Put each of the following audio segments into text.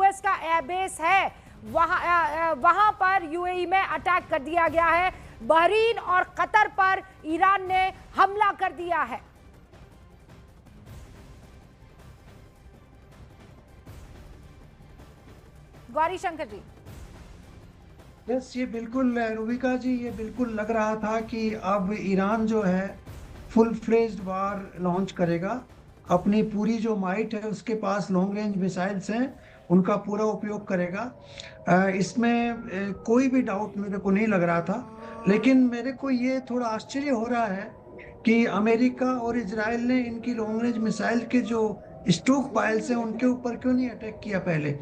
US का airbase है वहां पर यूएई में अटैक कर दिया गया है। बहरीन और कतर पर ईरान ने हमला कर दिया है। गौरी शंकर जी। यस, ये बिल्कुल रूबिका जी, ये बिल्कुल लग रहा था कि अब ईरान जो है फुल फ्लेज्ड वार लॉन्च करेगा। अपनी पूरी जो माइट है, उसके पास लॉन्ग रेंज मिसाइल्स हैं, उनका पूरा उपयोग करेगा। इसमें कोई भी डाउट मेरे को नहीं लग रहा था। लेकिन मेरे को ये थोड़ा आश्चर्य हो रहा है कि अमेरिका और इजराइल ने इनकी लॉन्ग रेंज मिसाइल के जो स्टोक पाइल्स हैं उनके ऊपर क्यों नहीं अटैक किया पहले।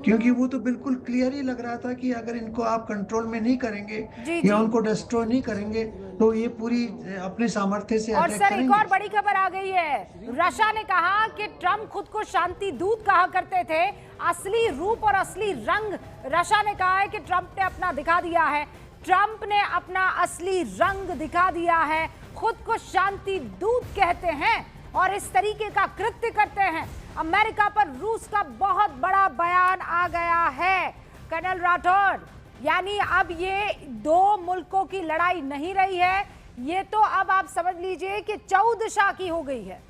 क्योंकि वो तो बिल्कुल क्लियर ही लग रहा था कि अगर इनको आप कंट्रोल में नहीं करेंगे या उनको डिस्ट्रॉय नहीं करेंगे तो ये पूरी अपने सामर्थ्य से और अटैक सर करेंगे। एक और बड़ी खबर आ गई है। रशिया ने कहा कि ट्रंप खुद को शांति दूत कहा करते थे। असली रूप और असली रंग रशिया ने कहा है कि ट्रंप ने अपना दिखा दिया है। ट्रंप ने अपना असली रंग दिखा दिया है। खुद को शांति दूत कहते हैं और इस तरीके का कृत्य करते हैं। अमेरिका पर रूस का बहुत बड़ा बयान आ गया है। कर्नल राठौर, यानी अब ये दो मुल्कों की लड़ाई नहीं रही है, ये तो अब आप समझ लीजिए कि चौदशा की हो गई है।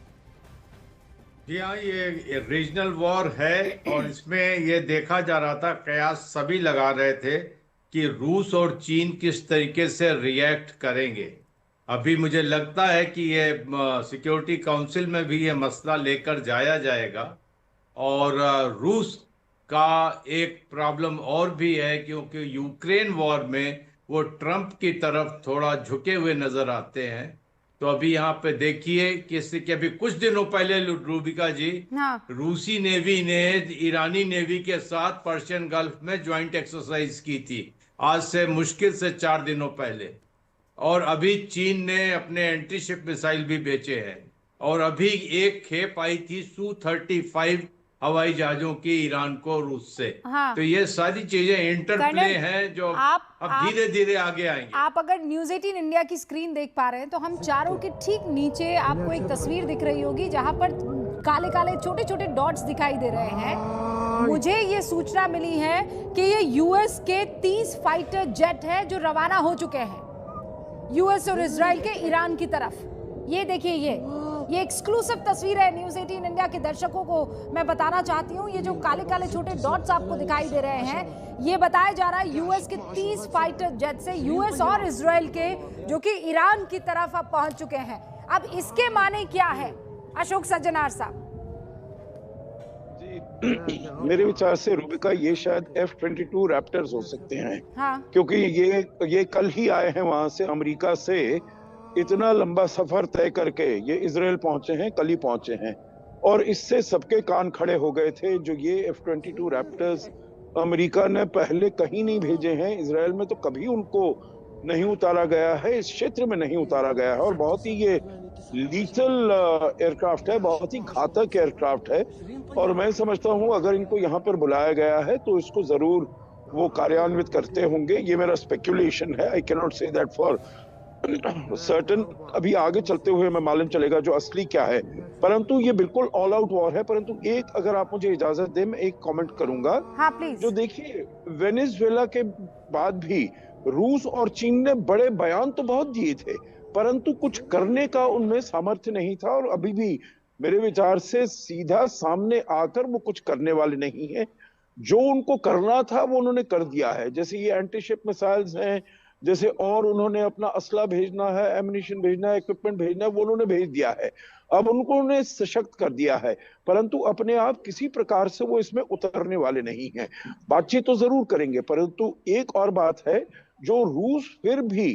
जी हाँ, ये रीजनल वॉर है और इसमें ये देखा जा रहा था, कयास सभी लगा रहे थे कि रूस और चीन किस तरीके से रिएक्ट करेंगे। अभी मुझे लगता है कि ये सिक्योरिटी काउंसिल में भी ये मसला लेकर जाया जाएगा। और रूस का एक प्रॉब्लम और भी है, क्योंकि यूक्रेन वॉर में वो ट्रंप की तरफ थोड़ा झुके हुए नजर आते हैं। तो अभी यहाँ पे देखिए कि अभी कुछ दिनों पहले रूबिका जी, हाँ। रूसी नेवी ने ईरानी नेवी के साथ पर्शियन गल्फ में ज्वाइंट एक्सरसाइज की थी, आज से मुश्किल से 4 दिनों पहले। और अभी चीन ने अपने एंटी शिप मिसाइल भी बेचे हैं। और अभी एक खेप आई थी Su-35 हवाई जहाजों की ईरान को रूस से। हाँ। तो ये सारी चीजें इंटरप्ले हैं जो अब धीरे धीरे आगे आएंगे। आप अगर न्यूज 18 इंडिया की स्क्रीन देख पा रहे हैं तो हम चारों के ठीक नीचे आपको एक तस्वीर दिख रही होगी जहां पर काले काले छोटे छोटे डॉट्स दिखाई दे रहे हैं। मुझे ये सूचना मिली है कि ये यूएस के 30 फाइटर जेट है जो रवाना हो चुके हैं यूएस और इजराइल के ईरान की तरफ। ये देखिए, ये एक्सक्लूसिव तस्वीर है। न्यूज 18 इंडिया के दर्शकों को मैं बताना चाहती हूँ, ये जो काले काले छोटे डॉट्स आपको दिखाई दे रहे हैं, ये बताया जा रहा है यूएस के 30 फाइटर जेट से यूएस और इजराइल के, जो कि ईरान की तरफ अब पहुंच चुके हैं। अब इसके माने क्या है अशोक सज्जनार साहब? मेरे विचार से रूबिका, ये शायद F-22 रैप्टर्स हो सकते हैं। हाँ। क्योंकि ये कल ही आए हैं वहां से, अमेरिका से इतना लंबा सफर तय करके ये इजराइल पहुंचे हैं, कल ही पहुंचे हैं। और इससे सबके कान खड़े हो गए थे। जो ये F-22 रैप्टर्स अमेरिका ने पहले कहीं नहीं भेजे हैं, इजराइल में तो कभी उनको नहीं उतारा गया है, इस क्षेत्र में नहीं उतारा गया है। और बहुत ही ये लीथल एयरक्राफ्ट है, बहुत ही घातक एयरक्राफ्ट है। और मैं समझता हूं अगर इनको यहाँ पर बुलाया गया है तो इसको जरूर वो कार्यान्वित करते होंगे। ये मेरा स्पेक्युलेशन है, I can not say that for certain. अभी आगे चलते हुए मैं मालूम चलेगा जो असली क्या है। परंतु ये बिल्कुल ऑल आउट वॉर है। परंतु एक, अगर आप मुझे इजाजत दें, मैं एक कमेंट करूंगा। हाँ प्लीज। जो देखिए, वेनेजुएला के बाद भी रूस और चीन ने बड़े बयान तो बहुत दिए थे, परंतु कुछ करने का उनमें सामर्थ्य नहीं था। और अभी भी मेरे विचार से सीधा सामने आकर वो कुछ करने वाले नहीं है। जो उनको करना था वो उन्होंने कर दिया है। जैसे ये एंटी शिप मिसाइल्स हैं, जैसे और उन्होंने अपना असला भेजना है, एम्युनिशन भेजना है, इक्विपमेंट भेजना है, वो उन्होंने भेज दिया है। अब उनको उन्होंने सशक्त कर दिया है, परंतु अपने आप किसी प्रकार से वो इसमें उतरने वाले नहीं हैं। बातचीत तो जरूर करेंगे, परंतु एक और बात है, जो रूस फिर भी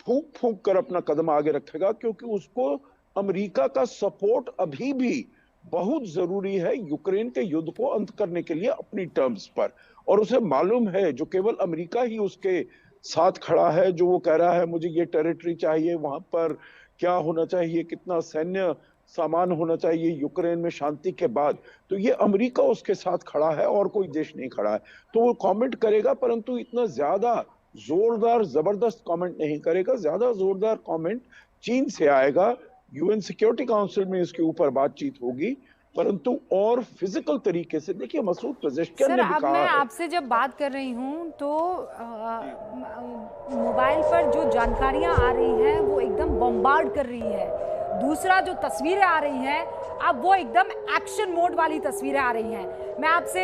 फूंक फूंक कर अपना कदम आगे रखेगा, क्योंकि उसको अमेरिका का सपोर्ट अभी भी बहुत जरूरी है यूक्रेन के युद्ध को अंत करने के लिए अपनी टर्म्स पर। और उसे मालूम है, जो केवल अमेरिका ही उसके साथ खड़ा है, जो वो कह रहा है मुझे ये टेरिटरी चाहिए, वहां पर क्या होना चाहिए, कितना सैन्य सामान होना चाहिए यूक्रेन में शांति के बाद, तो ये अमेरिका उसके साथ खड़ा है और कोई देश नहीं खड़ा है। तो वो कमेंट करेगा, परंतु इतना ज्यादा जोरदार जबरदस्त कमेंट नहीं करेगा। ज्यादा जोरदार कमेंट चीन से आएगा। यूएन सिक्योरिटी काउंसिल में इसके ऊपर बातचीत होगी परंतु और फिजिकल तरीके से। देखिए मसूद पेजेश्कियान सर ने भी अब कहा मैं है। आपसे जब बात कर रही हूँ तो मोबाइल पर जो जानकारियाँ आ रही हैं वो एकदम बम्बार्ड कर रही है। दूसरा जो तस्वीरें आ रही हैं अब वो एकदम एक्शन मोड वाली तस्वीरें आ रही हैं। मैं आपसे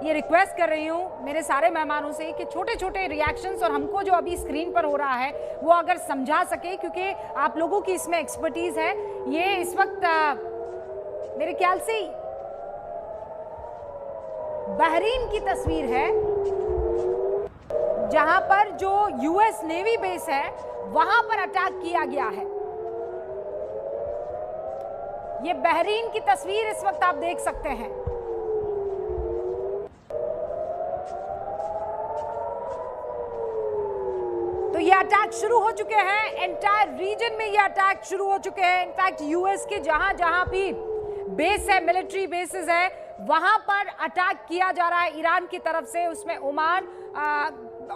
ये रिक्वेस्ट कर रही हूँ मेरे सारे मेहमानों से कि छोटे छोटे रिएक्शंस और हमको जो अभी स्क्रीन पर हो रहा है वो अगर समझा सके, क्योंकि आप लोगों की इसमें एक्सपर्टीज है। ये इस वक्त मेरे ख्याल से बहरीन की तस्वीर है जहां पर जो यूएस नेवी बेस है वहां पर अटैक किया गया है। ये बहरीन की तस्वीर इस वक्त आप देख सकते हैं। तो ये अटैक शुरू हो चुके हैं, एंटायर रीजन में ये अटैक शुरू हो चुके हैं। इनफैक्ट यूएस के जहां जहां भी बेस है, मिलिट्री बेसिस है, वहां पर अटैक किया जा रहा है ईरान की तरफ से। उसमें ओमान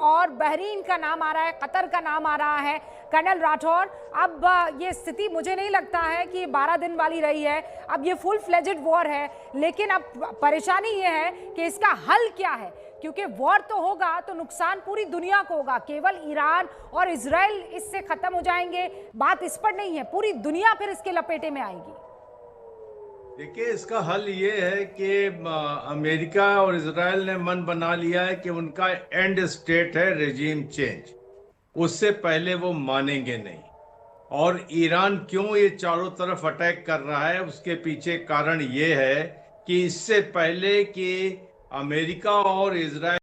और बहरीन का नाम आ रहा है, कतर का नाम आ रहा है। कर्नल राठौर, अब ये स्थिति मुझे नहीं लगता है कि 12 दिन वाली रही है, अब ये फुल फ्लेजेड वॉर है। लेकिन अब परेशानी ये है कि इसका हल क्या है, क्योंकि वॉर तो होगा तो नुकसान पूरी दुनिया को होगा। केवल ईरान और इजराइल इससे खत्म हो जाएंगे, बात इस पर नहीं है, पूरी दुनिया फिर इसके लपेटे में आएगी। देखिए, इसका हल ये है कि अमेरिका और इजराइल ने मन बना लिया है कि उनका एंड स्टेट है रेजिम चेंज, उससे पहले वो मानेंगे नहीं। और ईरान क्यों ये चारों तरफ अटैक कर रहा है, उसके पीछे कारण ये है कि इससे पहले कि अमेरिका और इजराइल